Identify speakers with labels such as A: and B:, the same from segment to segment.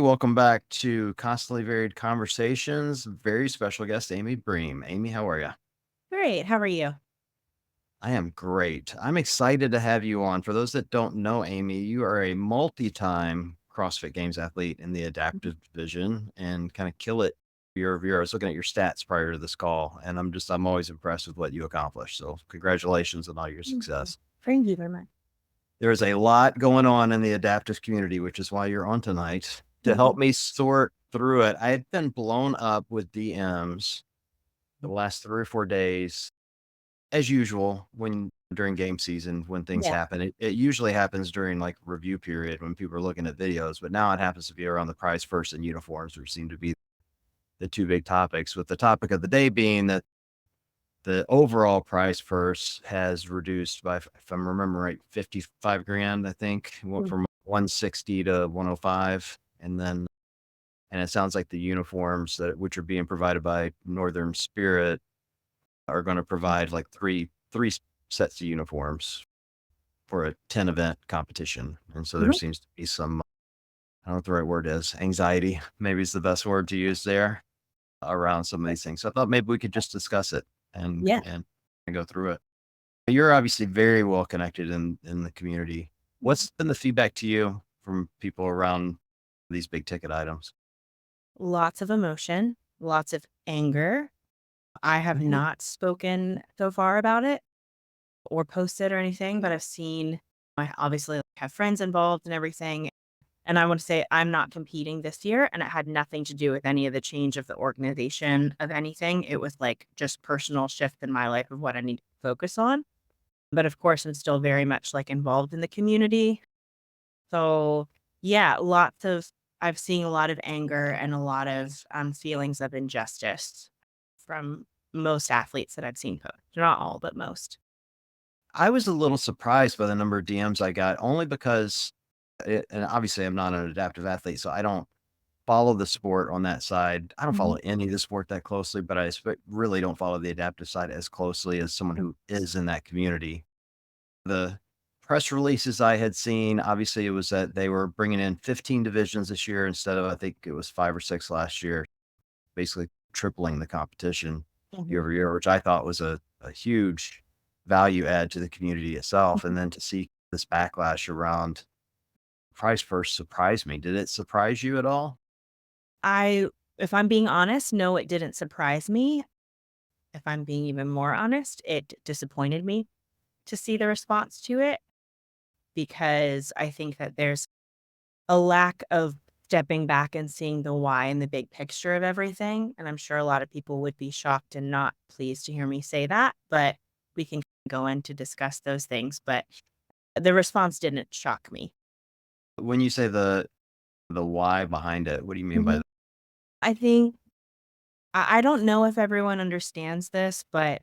A: Welcome back to Constantly Varied Conversations. Very special guest, Amy Bream. Amy, how are you?
B: Great. How are you?
A: I am great. I'm excited to have you on. For those that don't know, Amy, you are a multi-time CrossFit Games athlete in the
B: Mhm.
A: adaptive division and kind of kill it year over year. I was looking at your stats prior to this call, and I'm always impressed with what you accomplish. So congratulations on all your
B: Thank you.
A: success.
B: Thank you very much.
A: There's a lot going on in the adaptive community, which is why you're on tonight to help
B: Mhm.
A: me sort through it. I had been blown up with DMs the last 3 or 4 days, as usual, when during game season, when things
B: Yeah.
A: happen. It usually happens during, like, review period when people are looking at videos, but now it happens to be around the prize first and uniforms, which seem to be the 2 big topics, with the topic of the day being that the overall price purse has reduced by, if I'm remembering right, 55 grand, I think. It went
B: Mm.
A: from 160 to 105. And it sounds like the uniforms that which are being provided by Northern Spirit are going to provide like three sets of uniforms for a 10 event competition. And so there
B: Mhm.
A: seems to be some, I don't know what the right word is, anxiety, maybe is the best word to use there around some of these things. So I thought maybe we could just discuss it and
B: Yeah.
A: and go through it. You're obviously very well connected in the community.
B: Mhm.
A: What's been the feedback to you from people around these big ticket items?
B: Lots of emotion, lots of anger. I have not spoken so far about it or posted or anything, but I've seen I obviously have friends involved and everything. And I want to say I'm not competing this year, and it had nothing to do with any of the change of the organization of anything. It was like just personal shift in my life of what I need to focus on. But of course, I'm still very much like involved in the community. So, yeah, lots of I've seen a lot of anger and a lot of, feelings of injustice from most athletes that I've seen post. Not all, but most.
A: I was a little surprised by the number of DMs I got only because and obviously I'm not an adaptive athlete, so I don't follow the sport on that side. I don't follow
B: Mhm.
A: any of the sport that closely, but really don't follow the adaptive side as closely as someone who is in that community. The press releases I had seen, obviously, it was that they were bringing in 15 divisions this year instead of, I think it was 5 or 6 last year, basically tripling the competition year
B: Mhm.
A: over year, which I thought was a huge value add to the community itself. And then to see this backlash around price first surprised me. Did it surprise you at all?
B: I if I'm being honest, no, it didn't surprise me. If I'm being even more honest, it disappointed me to see the response to it because I think that there's a lack of stepping back and seeing the why and the big picture of everything, and I'm sure a lot of people would be shocked and not pleased to hear me say that, but we can go in to discuss those things, but the response didn't shock me.
A: When you say the why behind it, what do you mean by
B: Mhm.
A: that?
B: I think I don't know if everyone understands this, but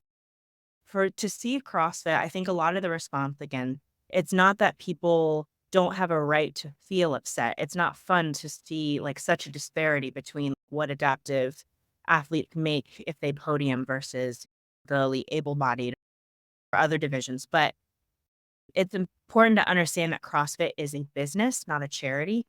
B: for to see CrossFit, I think a lot of the response, again, it's not that people don't have a right to feel upset. It's not fun to see like such a disparity between what adaptive athletes make if they podium versus the elite able-bodied or other divisions. But it's important to understand that CrossFit is a business, not a charity.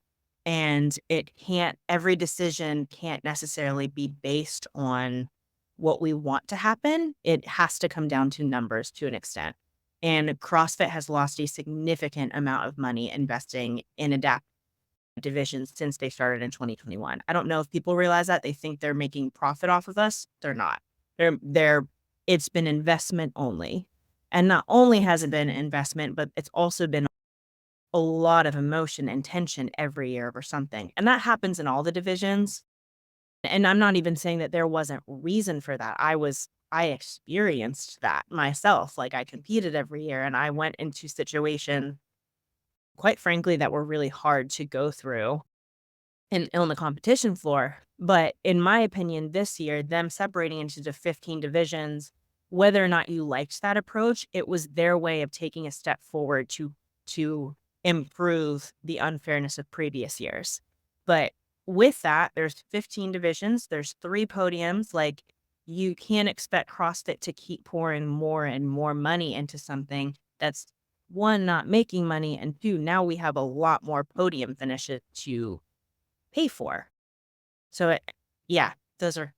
B: And it can't, every decision can't necessarily be based on what we want to happen. It has to come down to numbers to an extent. And CrossFit has lost a significant amount of money investing in adapt divisions since they started in 2021. I don't know if people realize that. They think they're making profit off of us. They're not. They're it's been investment only. And not only has it been investment, but it's also been a lot of emotion and tension every year over something. And that happens in all the divisions. And I'm not even saying that there wasn't reason for that. I experienced that myself. Like I competed every year and I went into situations, quite frankly, that were really hard to go through and on the competition floor. But in my opinion, this year, them separating into the 15 divisions, whether or not you liked that approach, it was their way of taking a step forward to improve the unfairness of previous years. But with that, there's 15 divisions, there's 3 podiums, like you can't expect CrossFit to keep pouring more and more money into something that's one, not making money, and two, now we have a lot more podium finishes to pay for. So, yeah, those are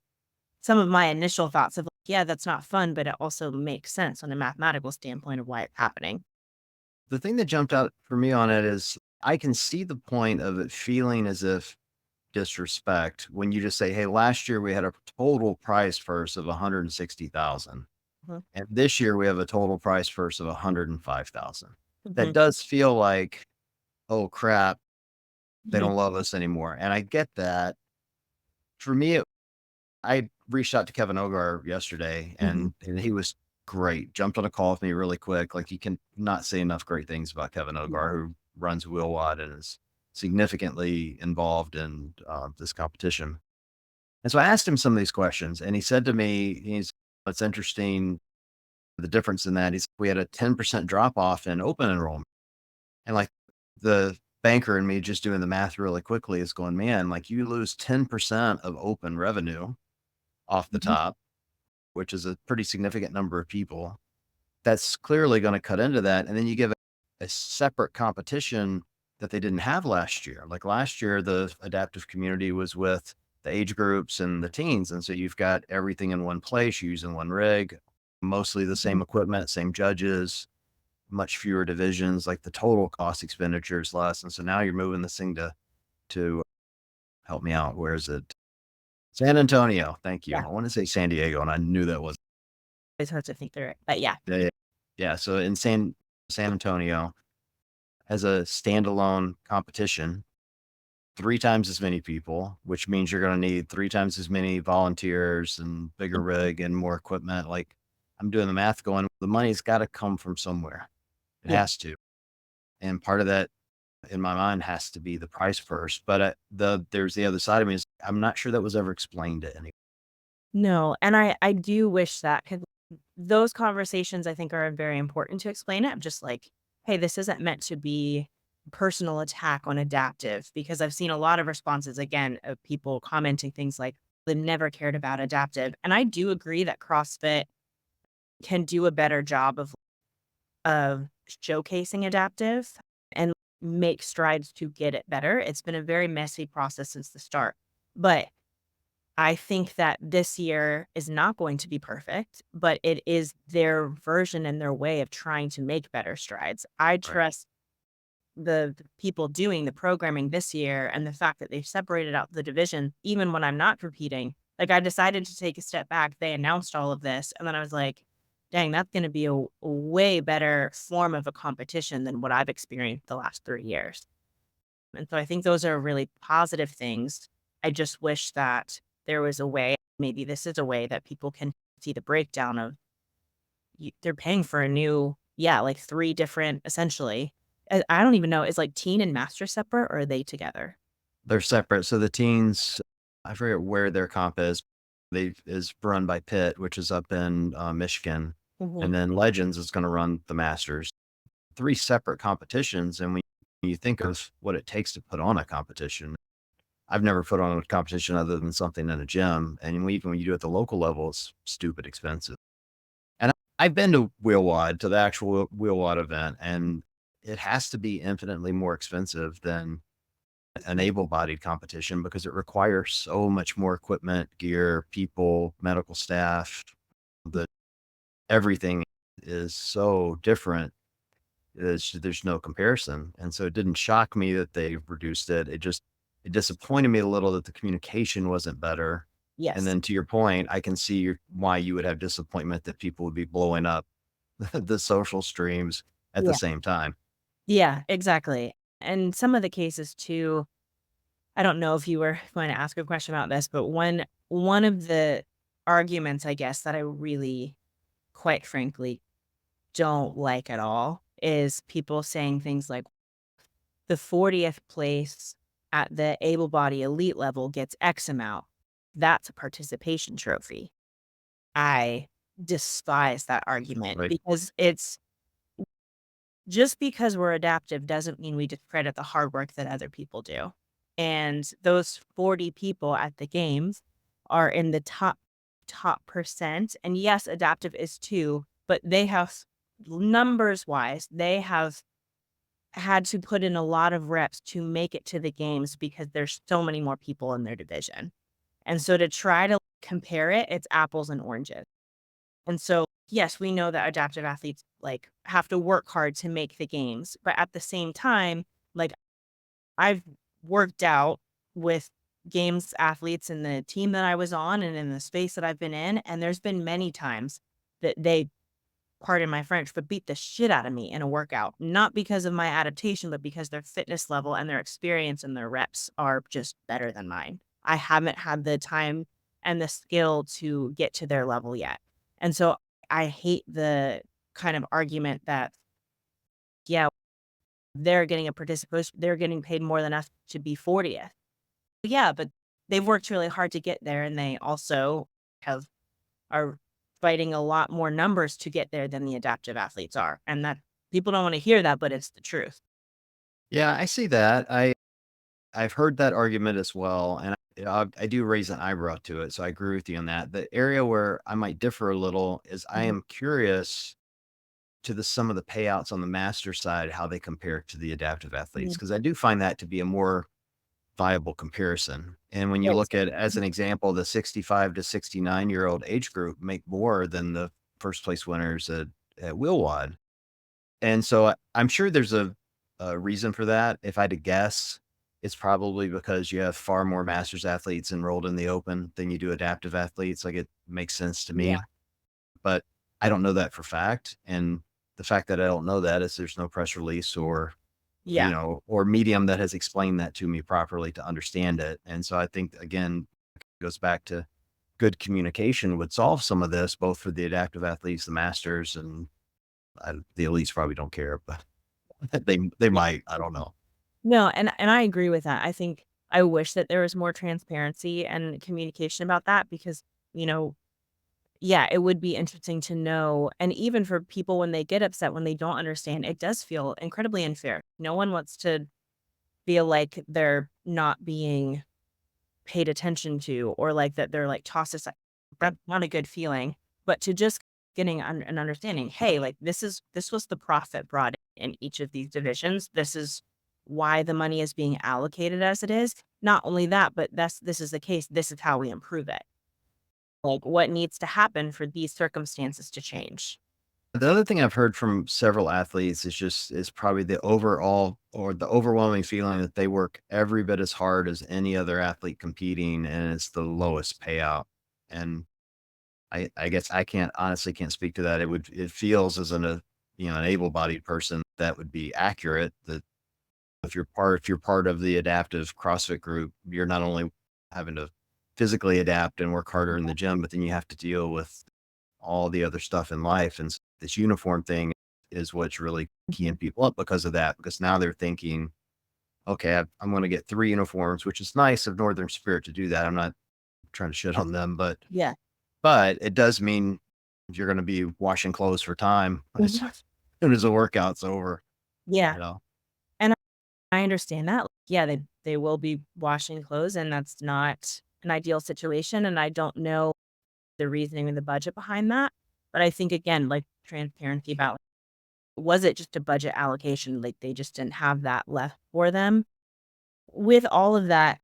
B: some of my initial thoughts of, like, yeah, that's not fun, but it also makes sense on a mathematical standpoint of why it's happening.
A: The thing that jumped out for me on it is I can see the point of it feeling as if disrespect when you just say, "Hey, last year we had a total price first of 160,000,
B: Mhm,
A: and this year we have a total price first of 105,000." That
B: mhm,
A: does feel like, "Oh crap, they
B: mhm,
A: don't love us anymore." And I get that. For me, I reached out to Kevin Ogar yesterday,
B: mhm.
A: and he was great. Jumped on a call with me really quick. Like, you can not say enough great things about Kevin
B: Yeah,
A: Ogar, who runs Wheelwad and is significantly involved in this competition. And so I asked him some of these questions, and he said to me, "It's interesting the difference in that." We had a 10% drop off in open enrollment, and like the banker and me just doing the math really quickly is going, man, like you lose 10% of open revenue off the
B: mhm,
A: top, which is a pretty significant number of people. That's clearly gonna cut into that, and then you give a separate competition that they didn't have last year. Like, last year, the adaptive community was with the age groups and the teens, and so you've got everything in one place, using one rig, mostly the
B: mhm.
A: same equipment, same judges, much fewer divisions, like, the total cost expenditure is less, and so now you're moving this thing to help me out, where is it? San Antonio, thank you.
B: Yeah,
A: I wanna say San Diego, and I knew that was
B: it's hard to think through it, but yeah.
A: yeah, yeah. Yeah, so in San Antonio, as a standalone competition, 3 times as many people, which means you're gonna need 3 times as many volunteers and bigger
B: Mhm.
A: rig and more equipment. Like, I'm doing the math going, the money's gotta come from somewhere. It
B: Yeah.
A: has to. And part of that in my mind has to be the price first. But there's the other side of me is I'm not sure that was ever explained to any.
B: No, and I do wish that, 'cause those conversations I think are very important to explain it. I'm just like, "Hey, this isn't meant to be a personal attack on adaptive," because I've seen a lot of responses, again, of people commenting things like, "They never cared about adaptive," and I do agree that CrossFit can do a better job of showcasing adaptive and make strides to get it better. It's been a very messy process since the start, but I think that this year is not going to be perfect, but it is their version and their way of trying to make better strides. I
A: Right.
B: trust the people doing the programming this year and the fact that they've separated out the division, even when I'm not competing. Like, I decided to take a step back. They announced all of this, and then I was like, dang, that's going to be a way better form of a competition than what I've experienced the last 3 years. And so I think those are really positive things. I just wish that there was a way, maybe this is a way that people can see the breakdown of they're paying for a new, yeah, like 3 different essentially. I don't even know, is like teen and master separate or are they together?
A: They're separate. So the teens, I forget where their comp is. They is run by Pitt, which is up in Michigan,
B: Mhm.
A: and then Legends is going to run the Masters. 3 separate competitions, and when you think of what it takes to put on a competition, I've never put on a competition other than something in a gym, and even when you do it at the local level, it's stupid expensive. And I've been to Wheelwad, to the actual Wheelwad event, and it has to be infinitely more expensive than an able-bodied competition because it requires so much more equipment, gear, people, medical staff. The everything is so different. There's no comparison, and so it didn't shock me that they reduced it. It disappointed me a little that the communication wasn't better. And
B: Yes.
A: then to your point, I can see why you would have disappointment that people would be blowing up the social streams at the
B: Yeah.
A: same time.
B: Yeah, exactly. And some of the cases too, I don't know if you were going to ask a question about this, but one of the arguments, I guess, that I really, quite frankly, don't like at all is people saying things like the 40th place at the able-bodied elite level gets X amount. That's a participation trophy. I despise that argument
A: Right.
B: because it's just because we're adaptive doesn't mean we discredit the hard work that other people do. And those 40 people at the games are in the top percent. And yes, adaptive is too, but they have numbers wise, they have had to put in a lot of reps to make it to the games because there's so many more people in their division. And so to try to compare it, it's apples and oranges. And so, yes, we know that adaptive athletes like have to work hard to make the games, but at the same time, like I've worked out with games athletes in the team that I was on and in the space that I've been in, and there's been many times that they, pardon my French, but beat the shit out of me in a workout, not because of my adaptation, but because their fitness level and their experience and their reps are just better than mine. I haven't had the time and the skill to get to their level yet. And so I hate the kind of argument that, yeah, they're getting a participation, they're getting paid more than us to be 40th. Yeah, but they've worked really hard to get there, and they also have are fighting a lot more numbers to get there than the adaptive athletes are, and that people don't wanna hear that, but it's the truth.
A: Yeah, I see that. I've heard that argument as well, and I do raise an eyebrow to it, so I agree with you on that. The area where I might differ a little is I
B: Mhm.
A: am curious to some of the payouts on the master side, how they compare to the adaptive athletes,
B: Mhm.
A: because I do find that to be a more viable comparison. And when you
B: Yes.
A: look at, as an example, the 65 to 69-year-old age group make more than the first place winners at Wheelwad. And so I'm sure there's a reason for that. If I had to guess, it's probably because you have far more masters athletes enrolled in the open than you do adaptive athletes. Like, it makes sense to
B: Yeah.
A: me, but I don't know that for fact. And the fact that I don't know that is there's no press release or,
B: Yeah.
A: or medium that has explained that to me properly to understand it. And so I think, again, it goes back to good communication would solve some of this, both for the adaptive athletes, the masters, and the elites probably don't care, but they
B: Yeah.
A: might, I don't know.
B: No, and I agree with that. I think I wish that there was more transparency and communication about that because, you know, yeah, it would be interesting to know, and even for people when they get upset, when they don't understand, it does feel incredibly unfair. No one wants to feel like they're not being paid attention to or like that they're like tossed aside. That's not a good feeling. But to just getting an understanding, hey, like this was the profit brought in each of these divisions. This is why the money is being allocated as it is. Not only that, but this is the case. This is how we improve it. Like what needs to happen for these circumstances to change.
A: The other thing I've heard from several athletes is probably the overall or the overwhelming feeling that they work every bit as hard as any other athlete competing, and it's the lowest payout. And I guess I can't honestly can't speak to that. It feels as an able-bodied person that would be accurate that if you're part of the adaptive CrossFit group, you're not only having to physically adapt and work harder in the gym, but then you have to deal with all the other stuff in life. And this uniform thing is what's really keying people up because of that. Because now they're thinking, okay, I'm going to get 3 uniforms, which is nice of Northern Spirit to do that. I'm not trying to shit on them,
B: Yeah.
A: but it does mean you're going to be washing clothes for time as
B: Mhm.
A: soon as the workout's over.
B: Yeah.
A: You know,
B: And I understand that. Yeah, they will be washing clothes, and that's not an ideal situation, and I don't know the reasoning and the budget behind that. But I think again, like transparency about was it just a budget allocation? Like they just didn't have that left for them. With all of that,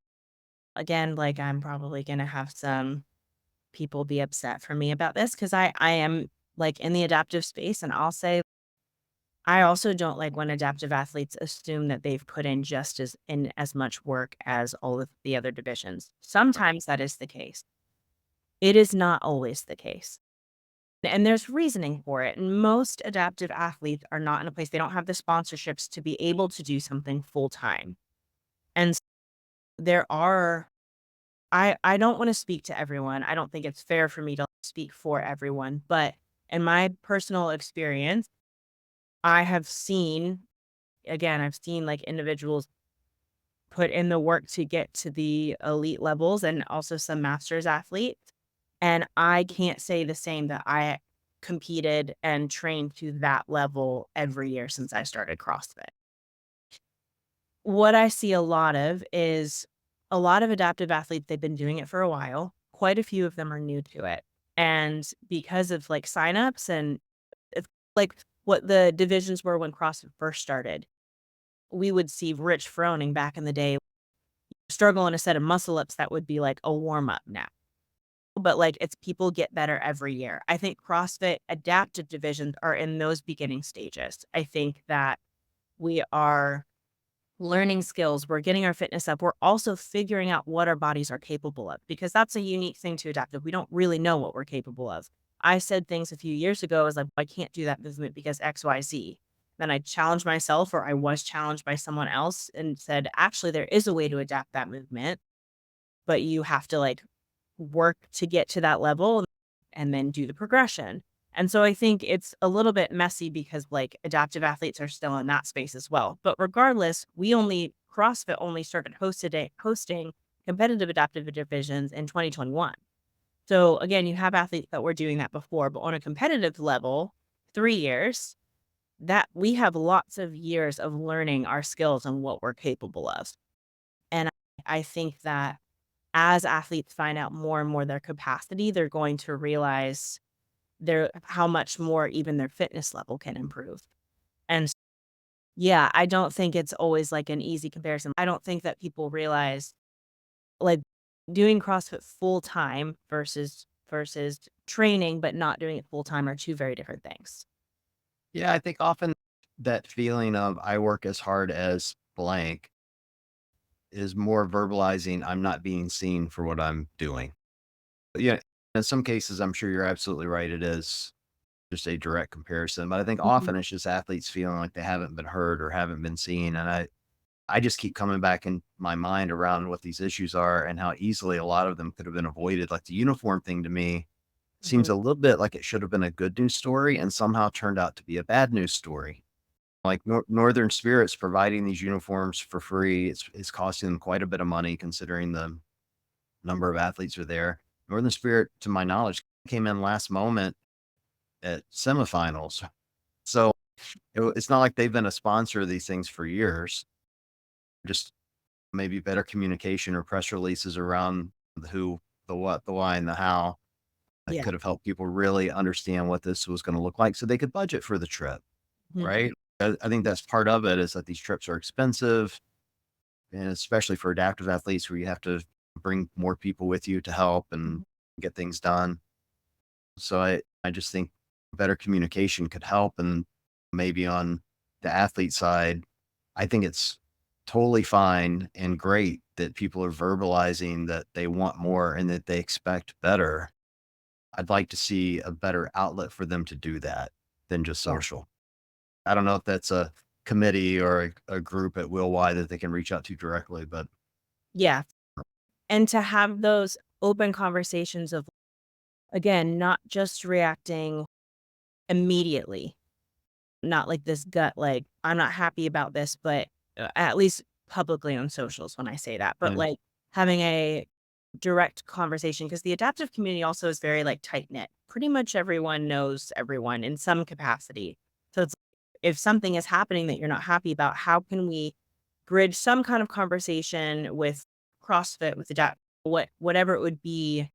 B: again, like I'm probably gonna have some people be upset for me about this because I am like in the adaptive space and I'll say I also don't like when adaptive athletes assume that they've put in just as much work as all of the other divisions. Sometimes that is the case. It is not always the case. And there's reasoning for it. And most adaptive athletes are not in a place they don't have the sponsorships to be able to do something full time. And there are I don't want to speak to everyone. I don't think it's fair for me to speak for everyone, but in my personal experience, I have seen again, I've seen like individuals put in the work to get to the elite levels and also some masters athletes. And I can't say the same that I competed and trained to that level every year since I started CrossFit. What I see a lot of is a lot of adaptive athletes, they've been doing it for a while. Quite a few of them are new to it. And because of like signups and it's like what the divisions were when CrossFit first started. we would see Rich Froning back in the day struggle in a set of muscle ups that would be like a warm up now. But like it's people get better every year. I think CrossFit adaptive divisions are in those beginning stages. I think that we are learning skills, we're getting our fitness up. We're also figuring out what our bodies are capable of because that's a unique thing to adaptive. We don't really know what we're capable of. I said things a few years ago as like, I can't do that movement because XYZ. Then I challenged myself or I was challenged by someone else and said, actually, there is a way to adapt that movement, but you have to like work to get to that level and then do the progression. And so I think it's a little bit messy because like adaptive athletes are still in that space as well. But regardless, CrossFit only started hosting competitive adaptive divisions in 2021. So again, you have athletes that were doing that before, but on a competitive level, 3 years, that we have lots of years of learning our skills and what we're capable of. And I think that as athletes find out more and more their capacity, they're going to realize how much more even their fitness level can improve. And yeah, I don't think it's always like an easy comparison. I don't think that people realize like doing CrossFit full time versus training but not doing it full time are two very different things.
A: Yeah, I think often that feeling of I work as hard as blank is more verbalizing I'm not being seen for what I'm doing. Yeah, in some cases, I'm sure you're absolutely right. It is just a direct comparison, but I think
B: Mhm,
A: often it's just athletes feeling like they haven't been heard or haven't been seen. And I just keep coming back in my mind around what these issues are and how easily a lot of them could have been avoided. Like the uniform thing to me seems
B: mhm,
A: a little bit like it should have been a good news story and somehow turned out to be a bad news story. Like Northern Spirits providing these uniforms for free, it's costing them quite a bit of money considering the number of athletes are there. Northern Spirit, to my knowledge, came in last moment at semifinals. So it's not like they've been a sponsor of these things for years. Just maybe better communication or press releases around the who, the what, the why, and the how that
B: yeah,
A: could have helped people really understand what this was going to look like so they could budget for the trip,
B: mhm,
A: right? I think that's part of it is that these trips are expensive, and especially for adaptive athletes where you have to bring more people with you to help and
B: mhm,
A: get things done. So I just think better communication could help. And maybe on the athlete side, I think it's totally fine and great that people are verbalizing that they want more and that they expect better. I'd like to see a better outlet for them to do that than just
B: yeah,
A: social. I don't know if that's a committee or a group at Will Y that they can reach out to directly, but
B: yeah. And to have those open conversations of, again, not just reacting immediately, not like this gut, like, I'm not happy about this, but at least publicly on socials when I say that, but
A: yeah,
B: like having a direct conversation because the adaptive community also is very like tight knit. Pretty much everyone knows everyone in some capacity. So it's if something is happening that you're not happy about, how can we bridge some kind of conversation with CrossFit, with adapt, whatever it would be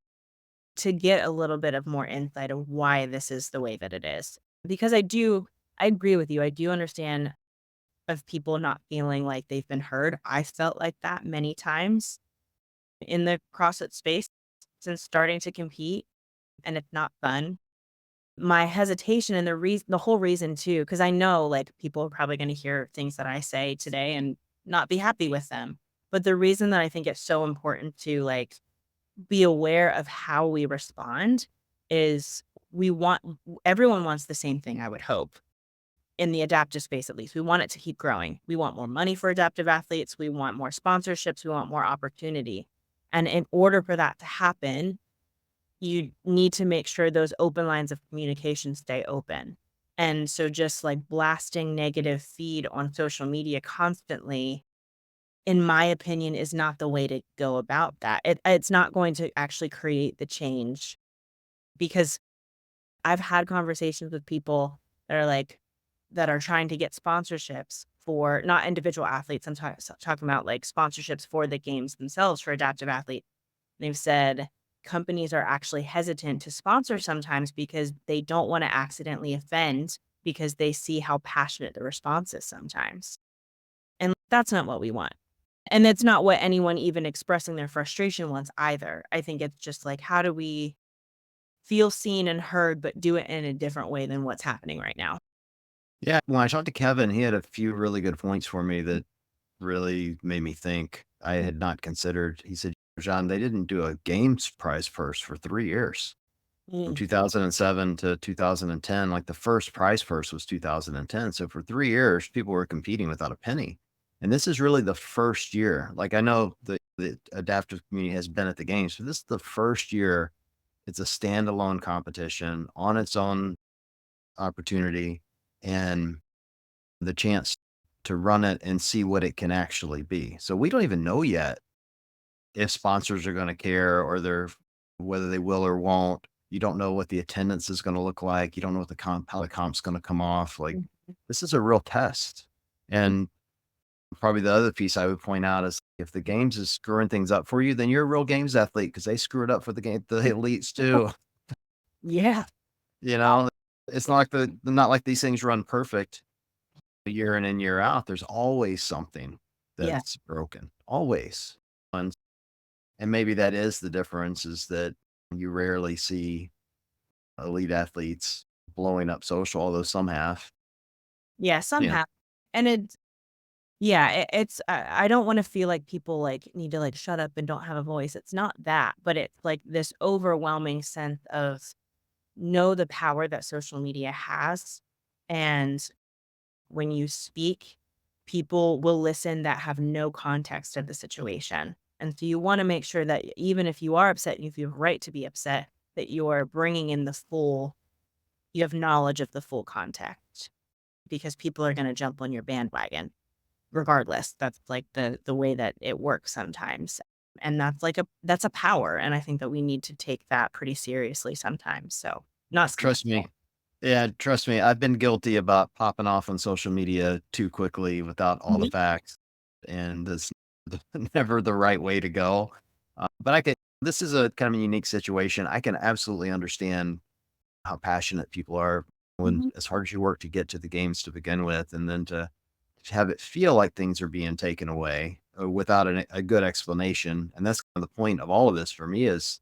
B: to get a little bit of more insight of why this is the way that it is. Because I agree with you. I do understand of people not feeling like they've been heard. I felt like that many times in the CrossFit space since starting to compete, and it's not fun. My hesitation and the whole reason too, because I know like people are probably going to hear things that I say today and not be happy with them. But the reason that I think it's so important to like be aware of how we respond is we want everyone wants the same thing, I would hope, in the adaptive space at least. We want it to keep growing. We want more money for adaptive athletes, we want more sponsorships, we want more opportunity. And in order for that to happen, you need to make sure those open lines of communication stay open. And so just like blasting negative feed on social media constantly, in my opinion, is not the way to go about that. It's not going to actually create the change because I've had conversations with people that are like that are trying to get sponsorships for not individual athletes. I'm talking about like sponsorships for the games themselves for adaptive athletes. They've said companies are actually hesitant to sponsor sometimes because they don't want to accidentally offend because they see how passionate the response is sometimes. And that's not what we want. And that's not what anyone even expressing their frustration wants either. I think it's just like, how do we feel seen and heard, but do it in a different way than what's happening right now?
A: Yeah, when I talked to Kevin, he had a few really good points for me that really made me think I had not considered. He said, "John, they didn't do a games prize purse for 3 years, from
B: Mm,
A: 2007 to 2010, like, the first prize purse was 2010, so for 3 years, people were competing without a penny, and this is really the first year, like, I know the adaptive community has been at the games, but this is the first year it's a standalone competition on its own opportunity, and the chance to run it and see what it can actually be. So we don't even know yet if sponsors are going to care or they're whether they will or won't. You don't know what the attendance is going to look like. You don't know what the how the comp's going to come off. Like
B: mm,
A: this is a real test. And probably the other piece I would point out is if the games is screwing things up for you, then you're a real games athlete because they screw it up for the elites too.
B: yeah.
A: You know, it's not like not like these things run perfect year in and year out, there's always something
B: Yeah.
A: that's broken, always. And maybe that is the difference is that you rarely see elite athletes blowing up social, although some have.
B: Yeah.
A: Yeah.
B: Somehow. And yeah, it's, I don't want to feel like people like need to like shut up and don't have a voice. It's not that, but it's like this overwhelming sense of know the power that social media has. And when you speak, people will listen that have no context of the situation. And so you want to make sure that even if you are upset and if you have a right to be upset, that you're bringing in the full, you have knowledge of the full context because people are going to jump on your bandwagon regardless. That's like the way that it works sometimes. And that's like that's a power. And I think that we need to take that pretty seriously sometimes. So not
A: Trust me.
B: small.
A: Yeah, trust me, I've been guilty about popping off on social media too quickly without all the
B: Mhm.
A: facts, and that's never the right way to go. But I could this is a kind of a unique situation. I can absolutely understand how passionate people are when
B: Mhm.
A: as hard as you work to get to the games to begin with, and then to have it feel like things are being taken away without a good explanation. And that's kind of the point of all of this for me is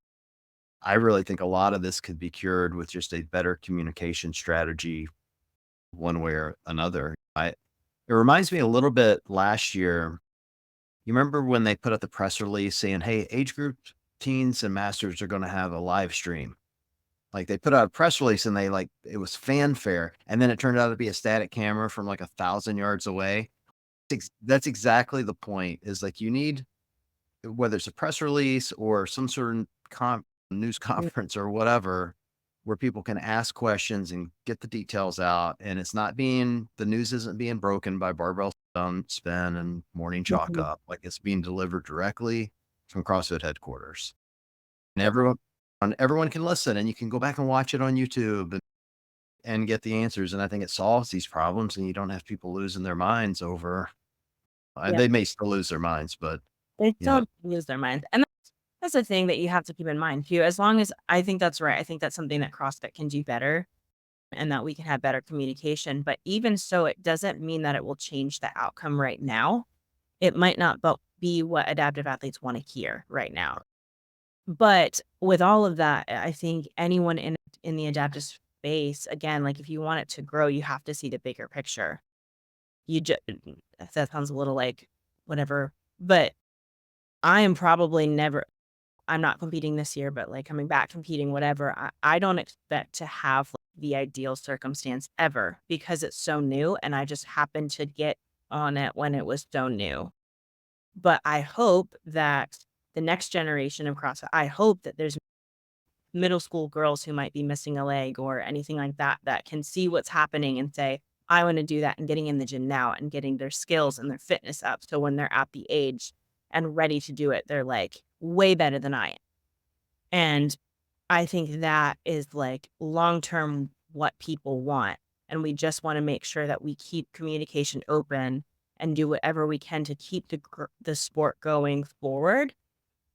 A: I really think a lot of this could be cured with just a better communication strategy, one way or another. It reminds me a little bit last year. You remember when they put out the press release saying, "Hey, age group teens and masters are going to have a live stream." Like, they put out a press release and they like it was fanfare, and then it turned out to be a static camera from like 1,000 yards away. That's exactly the point, is like you need whether it's a press release or some sort of news conference or whatever, where people can ask questions and get the details out, and it's not being the news isn't being broken by barbell spin and morning chalk
B: Mhm.
A: up, like, it's being delivered directly from CrossFit headquarters. And everyone can listen, and you can go back and watch it on YouTube and get the answers, and I think it solves these problems, and you don't have people losing their minds over
B: Yeah.
A: they may still lose their minds, but,
B: They
A: you know,
B: don't lose their minds. And that's the thing that you have to keep in mind too. As long as I think that's right. I think that's something that CrossFit can do better and that we can have better communication. But even so, it doesn't mean that it will change the outcome right now. It might not be what adaptive athletes want to hear right now. But with all of that, I think anyone in the adaptive space, again, like if you want it to grow, you have to see the bigger picture. You just that sounds a little like whatever, but I am probably never I'm not competing this year, but, like, coming back competing, whatever, I don't expect to have, like, the ideal circumstance ever because it's so new, and I just happened to get on it when it was so new. But I hope that the next generation of CrossFit I hope that there's middle school girls who might be missing a leg or anything like that, that can see what's happening and say, "I wanna do that," and getting in the gym now and getting their skills and their fitness up, so when they're at the age and ready to do it, they're, like, way better than I am. And I think that is like long term what people want. And we just want to make sure that we keep communication open and do whatever we can to keep the sport going forward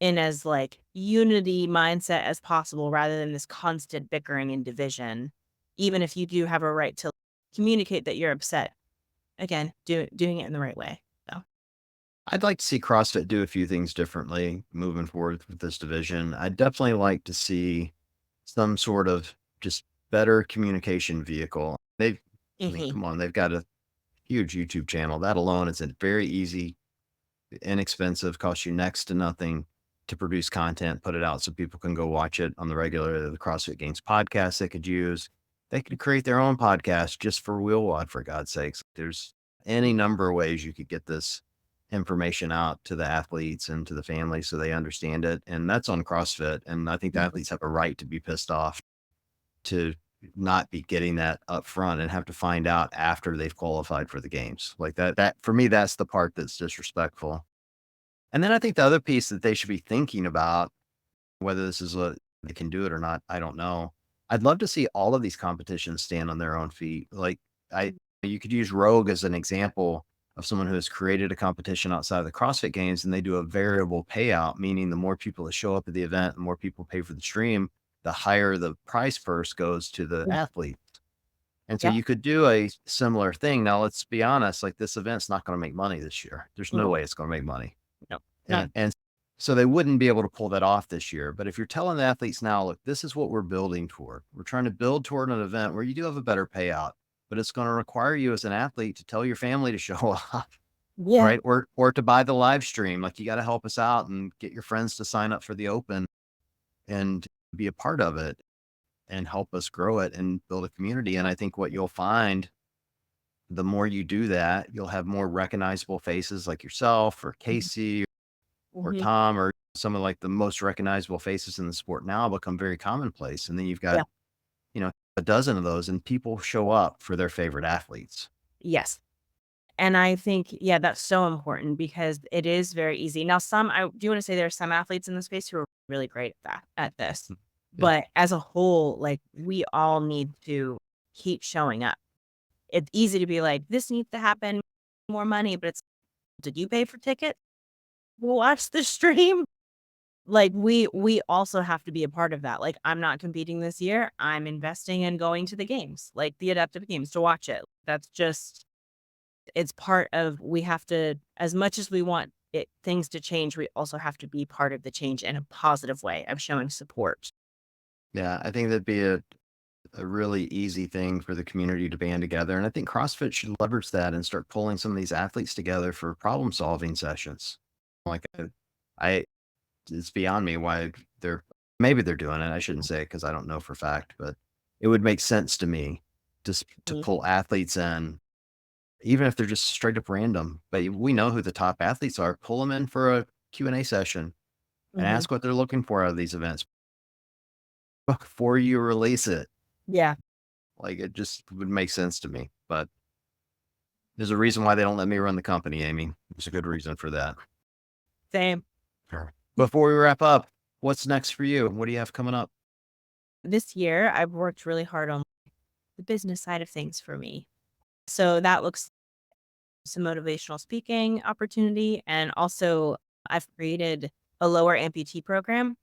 B: in as like unity mindset as possible rather than this constant bickering and division. Even if you do have a right to communicate that you're upset, again, doing it in the right way. So
A: I'd like to see CrossFit do a few things differently moving forward with this division. I'd definitely like to see some sort of just better communication vehicle. I mean,
B: Mhm.
A: come on, they've got a huge YouTube channel. That alone is a very easy, inexpensive, costs you next to nothing to produce content, put it out so people can go watch it on the regular. The CrossFit Games podcast they could use. They could create their own podcast just for wheel wad, for God's sakes. There's any number of ways you could get this information out to the athletes and to the families so they understand it. And that's on CrossFit. And I think the
B: Mhm.
A: athletes have a right to be pissed off to not be getting that up front and have to find out after they've qualified for the games. Like that for me, that's the part that's disrespectful. And then I think the other piece that they should be thinking about, whether this is a they can do it or not, I don't know. I'd love to see all of these competitions stand on their own feet. Like I you could use Rogue as an example of someone who has created a competition outside of the CrossFit Games and they do a variable payout, meaning the more people that show up at the event, the more people pay for the stream, the higher the prize purse goes to the
B: Mm.
A: athlete. And so
B: Yeah.
A: you could do a similar thing. Now, let's be honest, like this event's not going to make money this year. There's no
B: Mhm.
A: way it's going to make money.
B: No. None.
A: And so they wouldn't be able to pull that off this year. But if you're telling the athletes now, look, this is what we're building toward. We're trying to build toward an event where you do have a better payout, but it's going to require you as an athlete to tell your family to show up,
B: Yeah.
A: right? Or to buy the live stream. Like you got to help us out and get your friends to sign up for the open and be a part of it and help us grow it and build a community. And I think what you'll find the more you do that, you'll have more recognizable faces like yourself or
B: Mhm.
A: Casey or
B: Mhm.
A: Tom or some of like the most recognizable faces in the sport now become very commonplace. And then you've got,
B: Yeah.
A: a dozen of those and people show up for their favorite athletes.
B: Yes. And I think, yeah, that's so important because it is very easy. Now, I do want to say there are some athletes in the space who are really great at this.
A: Mm. Yeah.
B: But as a whole, like we all need to keep showing up. It's easy to be like, this needs to happen, more money, but it's, did you pay for tickets? Watch the stream. Like we also have to be a part of that. Like I'm not competing this year. I'm investing in going to the games, like the adaptive games to watch it. That's just it's part of we have to as much as we want things to change, we also have to be part of the change in a positive way of showing support.
A: Yeah. I think that'd be a really easy thing for the community to band together. And I think CrossFit should leverage that and start pulling some of these athletes together for problem solving sessions. Like I it's beyond me why maybe they're doing it. I shouldn't say because I don't know for a fact, but it would make sense to me just to
B: Mhm.
A: pull athletes in, even if they're just straight up random. But we know who the top athletes are. Pull them in for a Q&A session and
B: Mhm.
A: ask what they're looking for out of these events before you release it.
B: Yeah,
A: Like it just would make sense to me. But there's a reason why they don't let me run the company, Amy. There's a good reason for that.
B: same.
A: Sure. Before we wrap up, what's next for you? What do you have coming up?
B: This year, I've worked really hard on the business side of things for me. So that looks some motivational speaking opportunity. And also, I've created a lower amputee program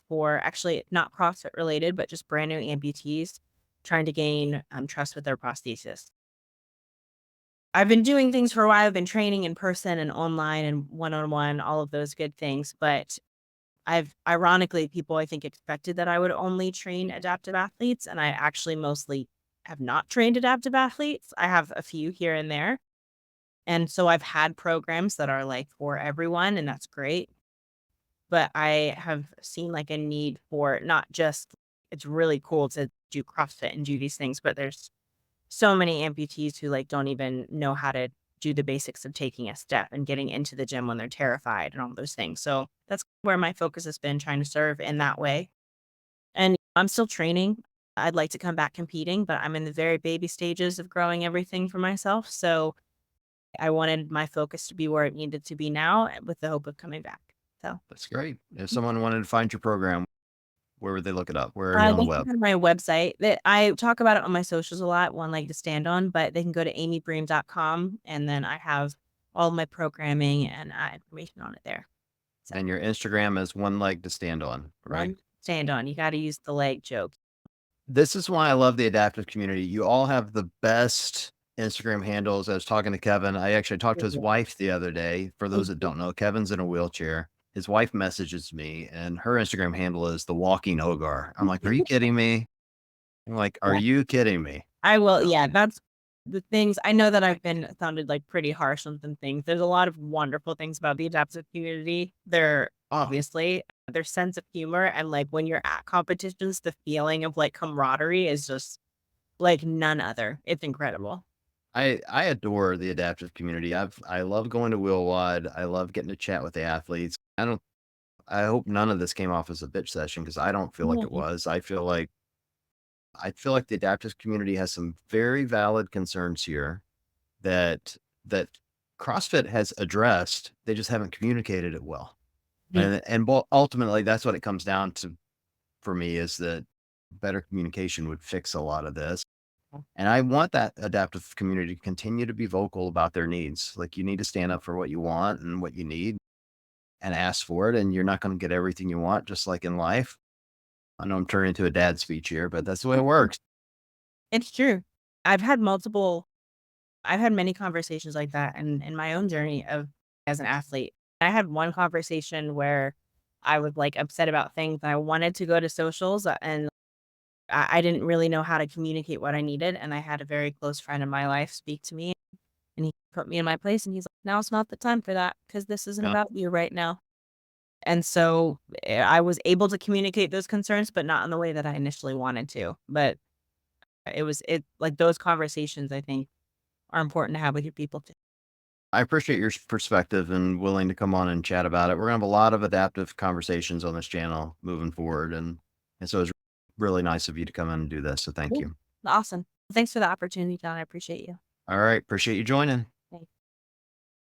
B: for actually not CrossFit related, but just brand new amputees trying to gain trust with their prosthesis. I've been doing things for a while. I've been training in person and online and one on one, all of those good things. But ironically, people I think expected that I would only train adaptive athletes. And I actually mostly have not trained adaptive athletes. I have a few here and there. And so I've had programs that are like for everyone, and that's great. But I have seen like a need for not just, it's really cool to do CrossFit and do these things, but there's so many amputees who like don't even know how to do the basics of taking a step and getting into the gym when they're terrified and all those things. So that's where my focus has been trying to serve in that way. And I'm still training. I'd like to come back competing, but I'm in the very baby stages of growing everything for myself. So I wanted my focus to be where it needed to be now with the hope of coming back. So
A: That's great. If someone wanted to find your program, where would they look it up? Where are you on the
B: they can
A: web?
B: go to my website that I talk about it on my socials a lot, one leg to stand on, but they can go to amybream.com and then I have all of my programming and information on it there. So
A: And your Instagram is one leg to stand on, right?
B: one stand on. You got to use the leg joke.
A: This is why I love the adaptive community. You all have the best. Instagram handles. I was talking to Kevin. I actually talked to his
B: Mhm.
A: wife the other day. For those that
B: Mhm.
A: don't know, Kevin's in a wheelchair. His wife messages me, and her Instagram handle is the walking Ogar. I'm like, "Are you kidding me?" I'm like, "Are
B: Yeah,
A: you kidding me?"
B: I will
A: So,
B: yeah, that's the things I know that I've been sounded, like, pretty harsh on some things. There's a lot of wonderful things about the adaptive community. They're obviously their sense of humor and, like, when you're at competitions, the feeling of, like, camaraderie is just like none other. It's incredible.
A: I adore the adaptive community. I love going to Wheel Wad. I love getting to chat with the athletes. I hope none of this came off as a bitch session because I don't feel like it
B: Mhm.
A: was. I feel like the adaptive community has some very valid concerns here that that CrossFit has addressed. They just haven't communicated it well.
B: Mhm.
A: Ultimately, that's what it comes down to for me is that better communication would fix a lot of this. And I want that adaptive community to continue to be vocal about their needs. Like you need to stand up for what you want and what you need and ask for it. And you're not going to get everything you want, just like in life. I know I'm turning into a dad speech here, but that's the way it works.
B: It's true. I've had multiple I've had many conversations like that in my own journey of as an athlete. I had one conversation where I was, like, upset about things. I wanted to go to socials, and I didn't really know how to communicate what I needed, and I had a very close friend in my life speak to me, and he put me in my place, and he's like, "Now's not the time for that because this isn't
A: Yeah.
B: about you right now." And so, I was able to communicate those concerns, but not in the way that I initially wanted to. But it like, those conversations, I think, are important to have with your people too.
A: I appreciate your perspective and willing to come on and chat about it. We're gonna have a lot of adaptive conversations on this channel moving forward, and so it's really nice of you to come in and do this. So thank
B: Yeah.
A: you.
B: Awesome. Thanks for the opportunity, John. I appreciate you.
A: All right, appreciate you joining.